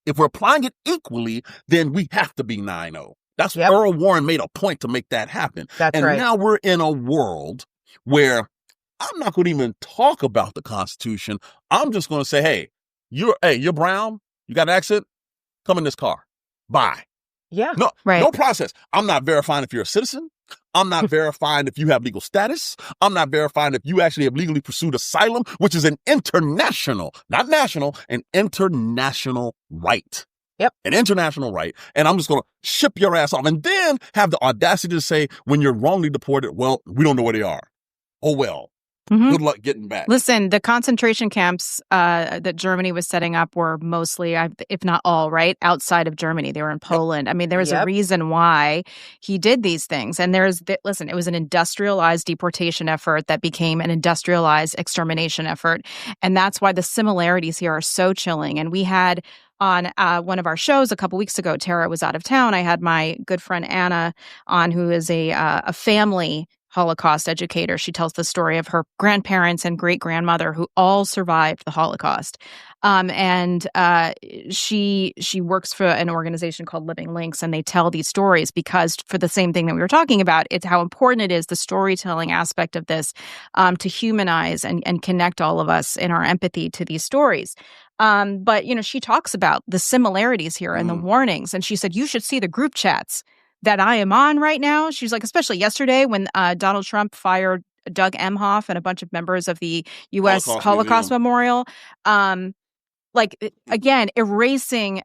then we have to be 9-0. That's Earl Warren made a point to make that happen. And now we're in a world where I'm not going to even talk about the Constitution. I'm just going to say, hey, you're brown. You got an accent? Come in this car. Bye. Yeah. No process. I'm not verifying if you're a citizen. I'm not verifying if you have legal status. I'm not verifying if you actually have legally pursued asylum, which is an international, not national, an international right. Yep. An international right. And I'm just going to ship your ass off and then have the audacity to say, when you're wrongly deported, well, we don't know where they are. Oh, well. Good luck getting back. Listen, the concentration camps that Germany was setting up were mostly, if not all, right, outside of Germany. They were in Poland. I mean, there was a reason why he did these things. And listen, it was an industrialized deportation effort that became an industrialized extermination effort. And that's why the similarities here are so chilling. And we had on one of our shows a couple weeks ago, Tara was out of town. I had my good friend Anna on, who is a family Holocaust educator. She tells the story of her grandparents and great-grandmother who all survived the Holocaust. And she works for an organization called Living Links, and they tell these stories because for the same thing that we were talking about, it's how important it is, the storytelling aspect of this, to humanize and connect all of us in our empathy to these stories. But, she talks about the similarities here and the warnings. And she said, you should see the group chats that I am on right now. She's like, especially yesterday when Donald Trump fired Doug Emhoff and a bunch of members of the U.S. Holocaust Memorial. again, erasing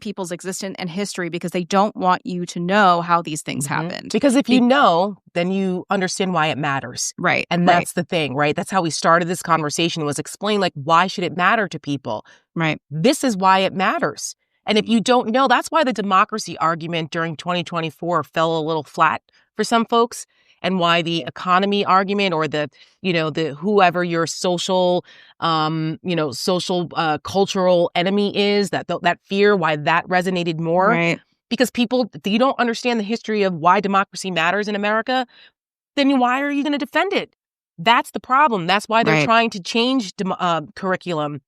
people's existence and history because they don't want you to know how these things happened. Because if you know, then you understand why it matters. Right. And that's the thing, right? That's how we started this conversation, was explain, like, why should it matter to people? Right. This is why it matters. And if you don't know, that's why the democracy argument during 2024 fell a little flat for some folks, and why the economy argument, or the whoever your social, cultural enemy is, that fear, why that resonated more. Right. Because people, if you don't understand the history of why democracy matters in America, then why are you going to defend it? That's the problem. That's why they're trying to change curriculum.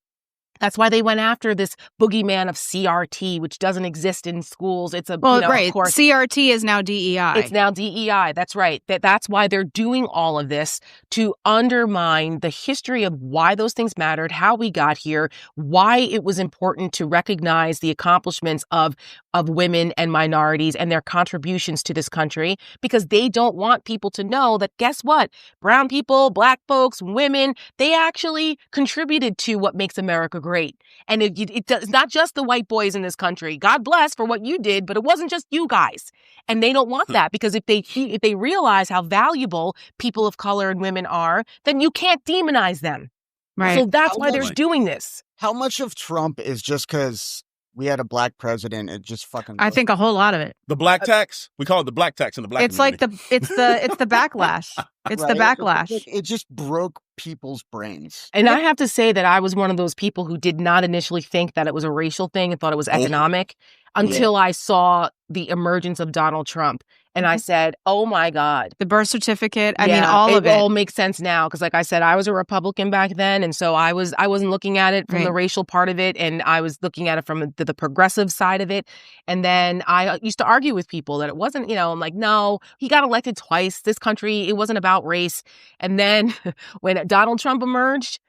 That's why they went after this boogeyman of CRT, which doesn't exist in schools. It's of course, CRT is now DEI. It's now DEI. That's right. That's why they're doing all of this, to undermine the history of why those things mattered, how we got here, why it was important to recognize the accomplishments of women and minorities and their contributions to this country, because they don't want people to know that, guess what? Brown people, Black folks, women, they actually contributed to what makes America great. And it's not just the white boys in this country. God bless for what you did, but it wasn't just you guys. And they don't want that, because if they realize how valuable people of color and women are, then you can't demonize them. Right. So that's why they're doing this. How much of Trump is just because we had a Black president? It just fucking. I think a whole lot of it. The black tax. We call it the black tax in the Black community. It's the backlash. It's the backlash. It just broke people's brains. And I have to say that I was one of those people who did not initially think that it was a racial thing and thought it was economic until I saw the emergence of Donald Trump. And I said, oh, my God. The birth certificate. I mean, all of it. It all makes sense now. Because like I said, I was a Republican back then. And so I wasn't looking at it from the racial part of it. And I was looking at it from the progressive side of it. And then I used to argue with people that it wasn't, I'm like, no, he got elected twice. This country, it wasn't about race. And then when Donald Trump emerged,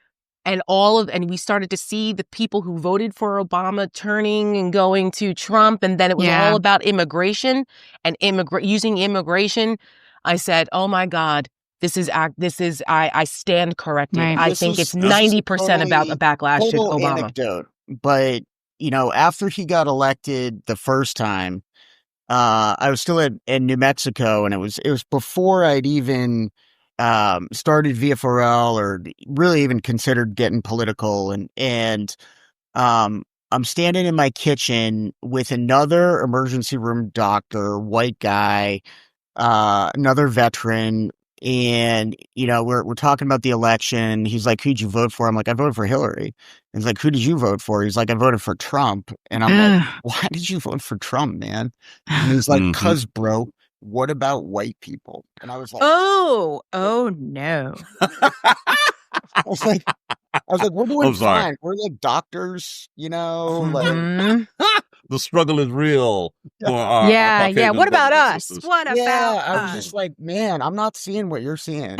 and we started to see the people who voted for Obama turning and going to Trump. And then it was all about immigration and using immigration. I said, oh, my God, I stand corrected. Right. I think it's 90% about the backlash to Obama. Anecdote, but, after he got elected the first time, I was still in New Mexico, and it was before I'd even started VFRL or really even considered getting political. And I'm standing in my kitchen with another emergency room doctor, white guy, another veteran. And, we're talking about the election. He's like, who'd you vote for? I'm like, I voted for Hillary. He's like, who did you vote for? He's like, I voted for Trump. And I'm like, why did you vote for Trump, man? And he's like, 'cause bro, what about white people? And I was like, oh no. I was like, we're doing fine. We're like doctors, like the struggle is real. For our yeah. What about us? What about us? I was just like, man, I'm not seeing what you're seeing.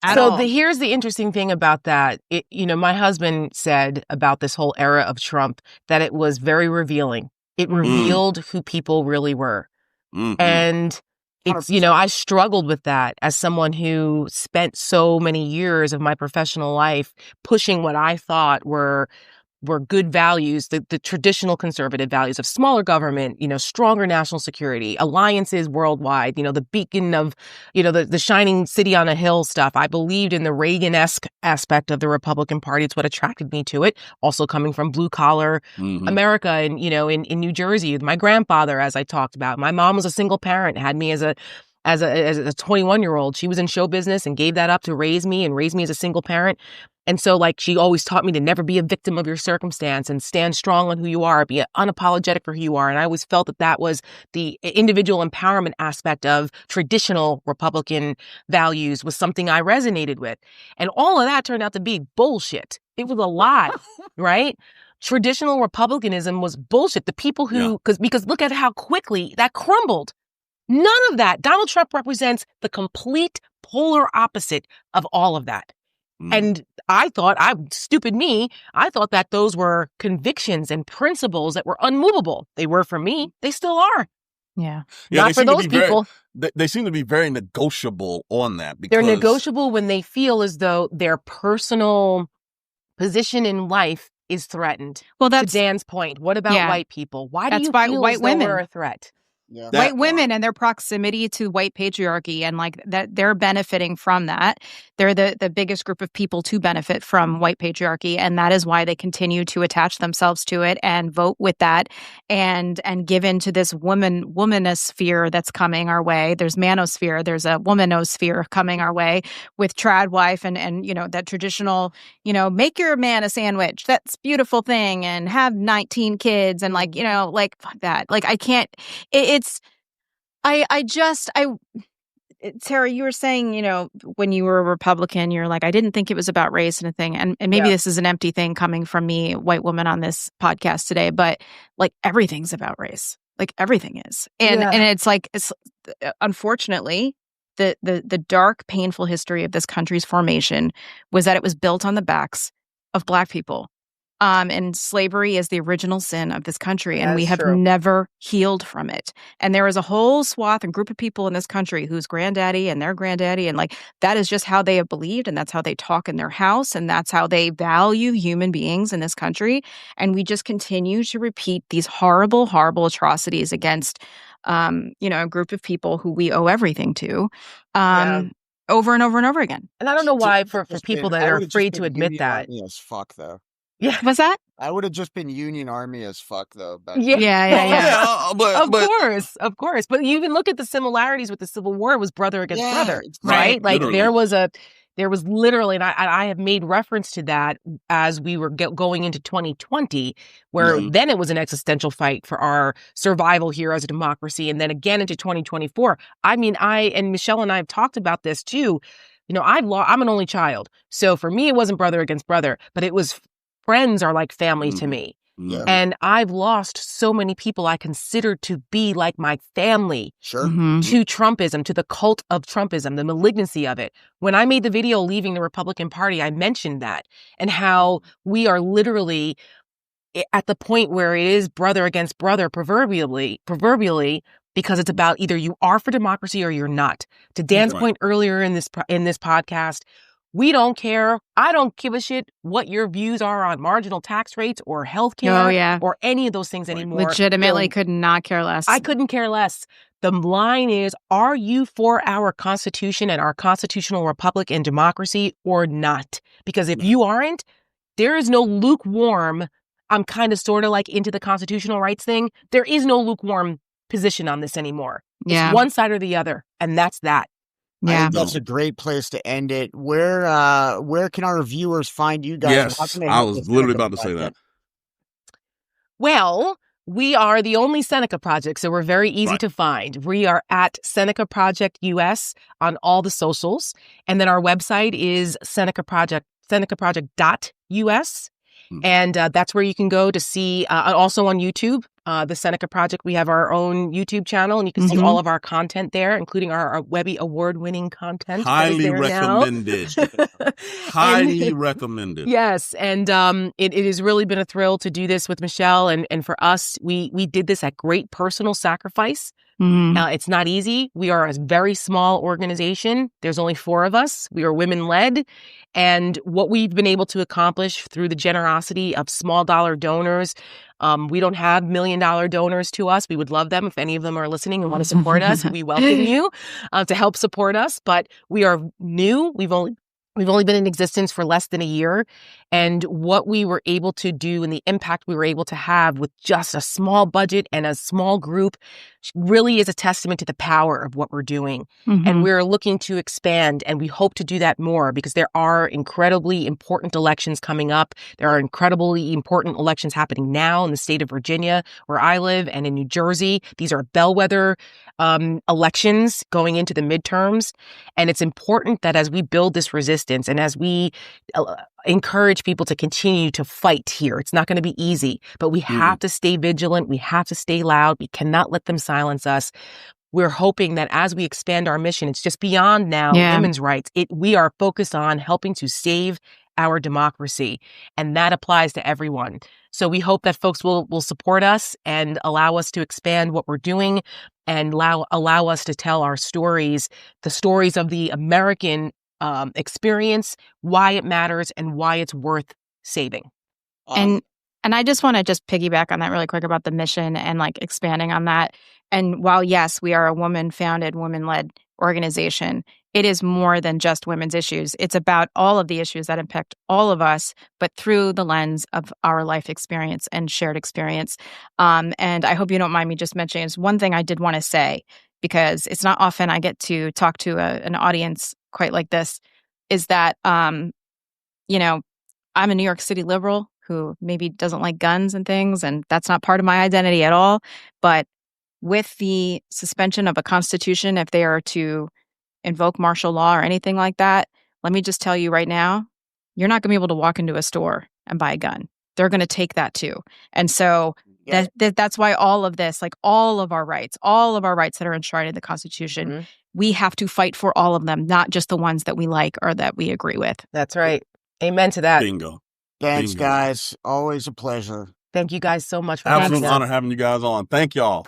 Here's the interesting thing about that. My husband said about this whole era of Trump that it was very revealing. It revealed who people really were. Mm-hmm. And it's, I struggled with that as someone who spent so many years of my professional life pushing what I thought were good values, the traditional conservative values of smaller government, stronger national security, alliances worldwide, the beacon of, the shining city on a hill stuff. I believed in the Reagan-esque aspect of the Republican Party. It's what attracted me to it. Also coming from blue collar America and, in New Jersey with my grandfather, as I talked about. My mom was a single parent, had me as a 21-year-old. She was in show business and gave that up to raise me as a single parent. And so, she always taught me to never be a victim of your circumstance and stand strong on who you are, be unapologetic for who you are. And I always felt that was the individual empowerment aspect of traditional Republican values was something I resonated with. And all of that turned out to be bullshit. It was a lie, right? Traditional Republicanism was bullshit. The people who, because look at how quickly that crumbled. None of that. Donald Trump represents the complete polar opposite of all of that. And I thought, I thought that those were convictions and principles that were unmovable. They were for me. They still are. Yeah. Not for those people. They seem to be very negotiable on that. Because they're negotiable when they feel as though their personal position in life is threatened. Well, to that's Dan's point. What about Yeah. white people? Why do That's you why feel white as though we're women- a threat? Yeah. white women and their proximity to white patriarchy, and like that they're benefiting from that. They're the biggest group of people to benefit from white patriarchy, and that is why they continue to attach themselves to it and vote with that and give into this womanosphere that's coming our way. There's manosphere, there's a womanosphere coming our way with trad wife and you know, that traditional, you know, make your man a sandwich, that's beautiful thing, and have 19 kids and like, you know, like fuck that. Like I can't Tara, you were saying, you know, when you were a Republican, you're like, I didn't think it was about race and a thing. And maybe this is an empty thing coming from me, white woman on this podcast today, but like everything's about race. Like everything is. And it's like, it's unfortunately, the dark, painful history of this country's formation was that it was built on the backs of Black people. And slavery is the original sin of this country, and we have never healed from it. And there is a whole swath and group of people in this country whose granddaddy and their granddaddy, and like that is just how they have believed, and that's how they talk in their house, and that's how they value human beings in this country. And we just continue to repeat these horrible, horrible atrocities against, you know, a group of people who we owe everything to. Over and over and over again. And I don't know why for people that are afraid to admit that. Army as fuck, though. Yeah. What's that? I would have just been Union Army as fuck, though. Yeah. Of course. But you even look at the similarities with the Civil War. It was brother against brother, right? Like literally. there was literally, and I have made reference to that as we were going into 2020, where then it was an existential fight for our survival here as a democracy. And then again into 2024. I mean, Michelle and I have talked about this too. You know, I'm an only child. So for me, it wasn't brother against brother, but it was friends are like family to me. Yeah. And I've lost so many people I considered to be like my family Sure. to Trumpism, to the cult of Trumpism, the malignancy of it. When I made the video leaving the Republican Party, I mentioned that and how we are literally at the point where it is brother against brother, proverbially, because it's about either you are for democracy or you're not. To Dan's point earlier in this podcast, we don't care. I don't give a shit what your views are on marginal tax rates or healthcare or any of those things anymore. Legitimately could not care less. I couldn't care less. The line is, are you for our Constitution and our constitutional republic and democracy or not? Because if you aren't, there is no lukewarm, I'm kind of sort of like into the constitutional rights thing. There is no lukewarm position on this anymore. It's one side or the other, and that's that. Yeah, I think that's a great place to end it. Where can our viewers find you guys? Yes, I was literally about to say that. Well, we are the only Seneca Project, so we're very easy to find. We are at Seneca Project US on all the socials, and then our website is senecaproject.us. And that's where you can go to see, also on YouTube, the Seneca Project. We have our own YouTube channel, and you can see all of our content there, including our Webby award-winning content. Highly recommended. Highly recommended. Yes, and it has really been a thrill to do this with Michelle, and for us, we did this at great personal sacrifice. It's not easy. We are a very small organization. There's only 4 of us. We are women-led. And what we've been able to accomplish through the generosity of small dollar donors, we don't have $1 million donors to us. We would love them. If any of them are listening and want to support us, we welcome you to help support us. But we are new. We've only been in existence for less than a year. And what we were able to do and the impact we were able to have with just a small budget and a small group really is a testament to the power of what we're doing. And we're looking to expand, and we hope to do that more because there are incredibly important elections coming up. There are incredibly important elections happening now in the state of Virginia, where I live, and in New Jersey. These are bellwether elections going into the midterms. And it's important that as we build this resistance and as we encourage people to continue to fight here, it's not going to be easy, but we have to stay vigilant. We have to stay loud. We cannot let them silence us. We're hoping that as we expand our mission, it's just beyond now women's rights. We are focused on helping to save our democracy, and that applies to everyone. So we hope that folks will support us and allow us to expand what we're doing and allow us to tell our stories, the stories of the American experience, why it matters, and why it's worth saving. And I just want to just piggyback on that really quick about the mission and like expanding on that. And while, yes, we are a woman-founded, women-led organization, it is more than just women's issues. It's about all of the issues that impact all of us, but through the lens of our life experience and shared experience. And I hope you don't mind me just mentioning, it's one thing I did want to say, because it's not often I get to talk to an audience quite like this, is that, you know, I'm a New York City liberal who maybe doesn't like guns and things, and that's not part of my identity at all. But with the suspension of a constitution, if they are to invoke martial law or anything like that, let me just tell you right now, you're not going to be able to walk into a store and buy a gun. They're going to take that too. And so that's why all of this, like all of our rights that are enshrined in the Constitution, we have to fight for all of them, not just the ones that we like or that we agree with. That's right. Amen to that. Bingo. Thanks, guys. Always a pleasure. Thank you guys so much for having us. Absolute honor having you guys on. Thank y'all.